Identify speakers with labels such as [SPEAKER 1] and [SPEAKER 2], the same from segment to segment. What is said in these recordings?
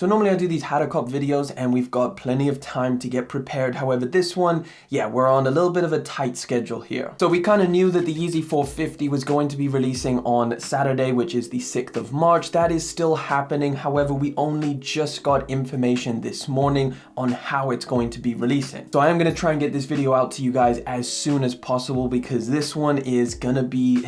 [SPEAKER 1] So normally I do these Hatter Cop videos and we've got plenty of time to get prepared. However, this one, yeah, we're on a little bit of a tight schedule here. So we kind of knew that the Yeezy 450 was going to be releasing on Saturday, which is the 6th of March. That is still happening. However, we only just got information this morning on how it's going to be releasing. So I am going to try and get this video out to you guys as soon as possible because this one is gonna be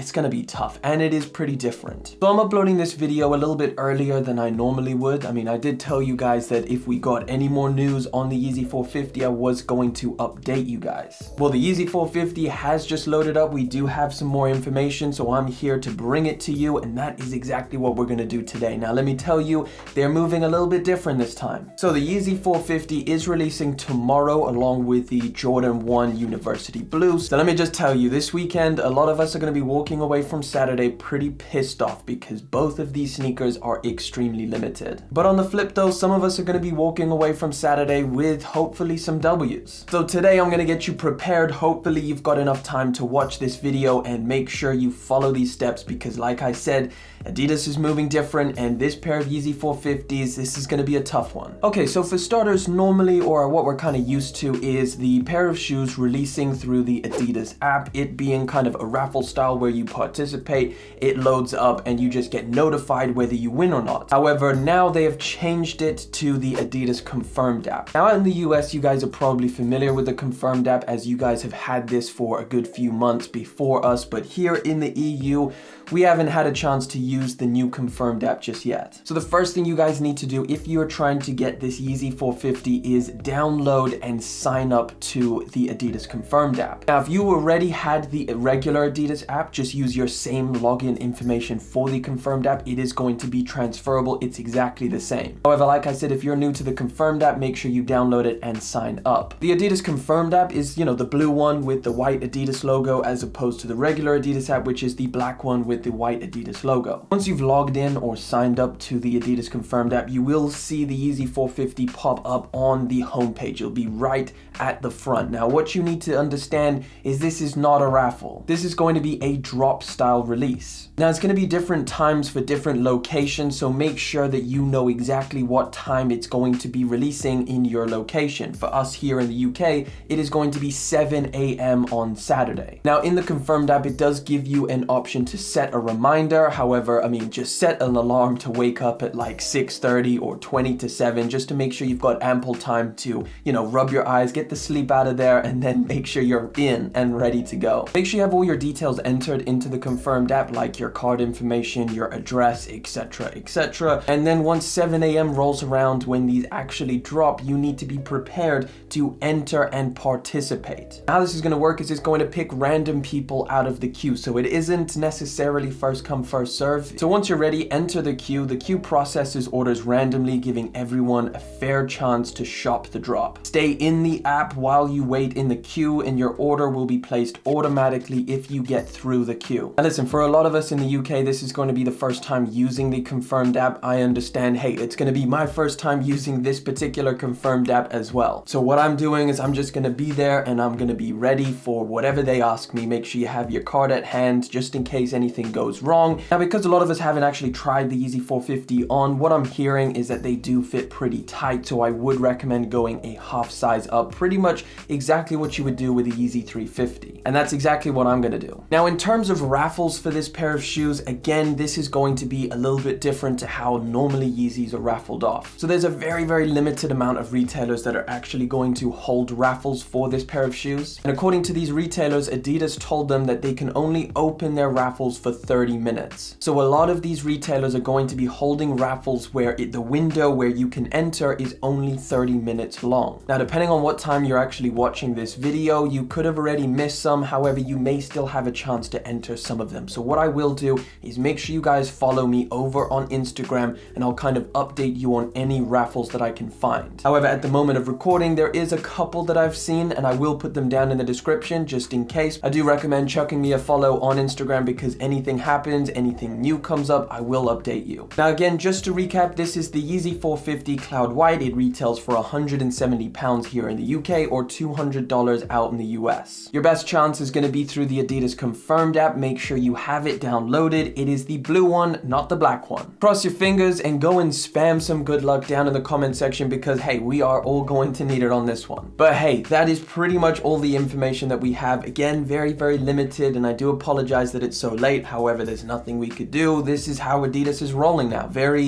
[SPEAKER 1] tough and it is pretty different. So I'm uploading this video a little bit earlier than I normally would. I mean, I did tell you guys that if we got any more news on the Yeezy 450, I was going to update you guys. Well, the Yeezy 450 has just loaded up. We do have some more information, so I'm here to bring it to you, and that is exactly what we're gonna do today. Now, let me tell you, they're moving a little bit different this time. So the Yeezy 450 is releasing tomorrow along with the Jordan 1 University Blue. So let me just tell you, this weekend, a lot of us are gonna be walking away from Saturday pretty pissed off because both of these sneakers are extremely limited. But on the flip though, some of us are going to be walking away from Saturday with hopefully some W's. So today I'm going to get you prepared. Hopefully you've got enough time to watch this video and make sure you follow these steps because like I said, Adidas is moving different and this pair of Yeezy 450s, this is going to be a tough one. Okay, so for starters, normally, or what we're kind of used to, is the pair of shoes releasing through the Adidas app, it being kind of a raffle style where you participate, it loads up and you just get notified whether you win or not. However, now they have changed it to the Adidas Confirmed app. Now in the US, you guys are probably familiar with the Confirmed app as you guys have had this for a good few months before us, but here in the EU, we haven't had a chance to use the new Confirmed app just yet. So the first thing you guys need to do if you are trying to get this Yeezy 450 is download and sign up to the Adidas Confirmed app. Now, if you already had the regular Adidas app, just use your same login information for the Confirmed app. It is going to be transferable. It's exactly the same. However, like I said, if you're new to the Confirmed app, make sure you download it and sign up. The Adidas Confirmed app is, you know, the blue one with the white Adidas logo as opposed to the regular Adidas app, which is the black one with the white Adidas logo. Once you've logged in or signed up to the Adidas Confirmed app, you will see the Yeezy 450 pop up on the homepage. It'll be right at the front. Now, what you need to understand is this is not a raffle. This is going to be a drop style release. Now, it's going to be different times for different locations, so make sure that you know exactly what time it's going to be releasing in your location. For us here in the UK, it is going to be 7 a.m. on Saturday. Now, in the Confirmed app, it does give you an option to set a reminder. However, I mean, just set an alarm to wake up at like 6:30 or 20 to 7, just to make sure you've got ample time to, you know, rub your eyes, get the sleep out of there, and then make sure you're in and ready to go. Make sure you have all your details entered into the Confirmed app, like your card information, your address, etc., etc. And then once 7 a.m. rolls around, when these actually drop, you need to be prepared to enter and participate. How this is going to work is it's going to pick random people out of the queue, so it isn't necessarily first come, first serve. So once you're ready, enter the queue. The queue processes orders randomly, giving everyone a fair chance to shop the drop. Stay in the app while you wait in the queue, and your order will be placed automatically if you get through the queue. And listen, for a lot of us in the UK, this is going to be the first time using the Confirmed app. I understand, hey, it's going to be my first time using this particular Confirmed app as well. So what I'm doing is I'm just going to be there and I'm going to be ready for whatever they ask me. Make sure you have your card at hand just in case anything goes wrong. Now, because a lot of us haven't actually tried the Yeezy 450 on, what I'm hearing is that they do fit pretty tight, so I would recommend going a half size up, pretty much exactly what you would do with the Yeezy 350. And that's exactly what I'm going to do. Now, in terms of raffles for this pair of shoes, again, this is going to be a little bit different to how normally Yeezys are raffled off. So there's a very, very limited amount of retailers that are actually going to hold raffles for this pair of shoes. And according to these retailers, Adidas told them that they can only open their raffles for 30 minutes. So a lot of these retailers are going to be holding raffles where the window where you can enter is only 30 minutes long. Now, depending on what time you're actually watching this video, you could have already missed some. However, you may still have a chance to enter some of them. So what I will do is make sure you guys follow me over on Instagram and I'll kind of update you on any raffles that I can find. However, at the moment of recording, there is a couple that I've seen and I will put them down in the description just in case. I do recommend chucking me a follow on Instagram because anything happens, anything new comes up, I will update you. Now again, just to recap, this is the Yeezy 450 Cloud White. It retails for £170 here in the UK or $200 out in the US. Your best chance is going to be through the Adidas Confirmed app. Make sure you have it downloaded. It is the blue one, not the black one. Cross your fingers and go and spam some good luck down in the comment section because, hey, we are all going to need it on this one. But hey, that is pretty much all the information that we have. Again, very, very limited, and I do apologize that it's so late. However, there's nothing we could do. This is how Adidas is rolling now. Very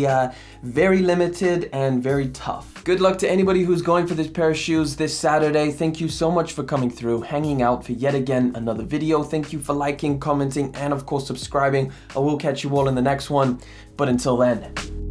[SPEAKER 1] limited and very tough. Good luck to anybody who's going for this pair of shoes this Saturday. Thank you so much for coming through, hanging out for yet again another video. Thank you for liking, commenting, and of course subscribing. I will catch you all in the next one. But until then,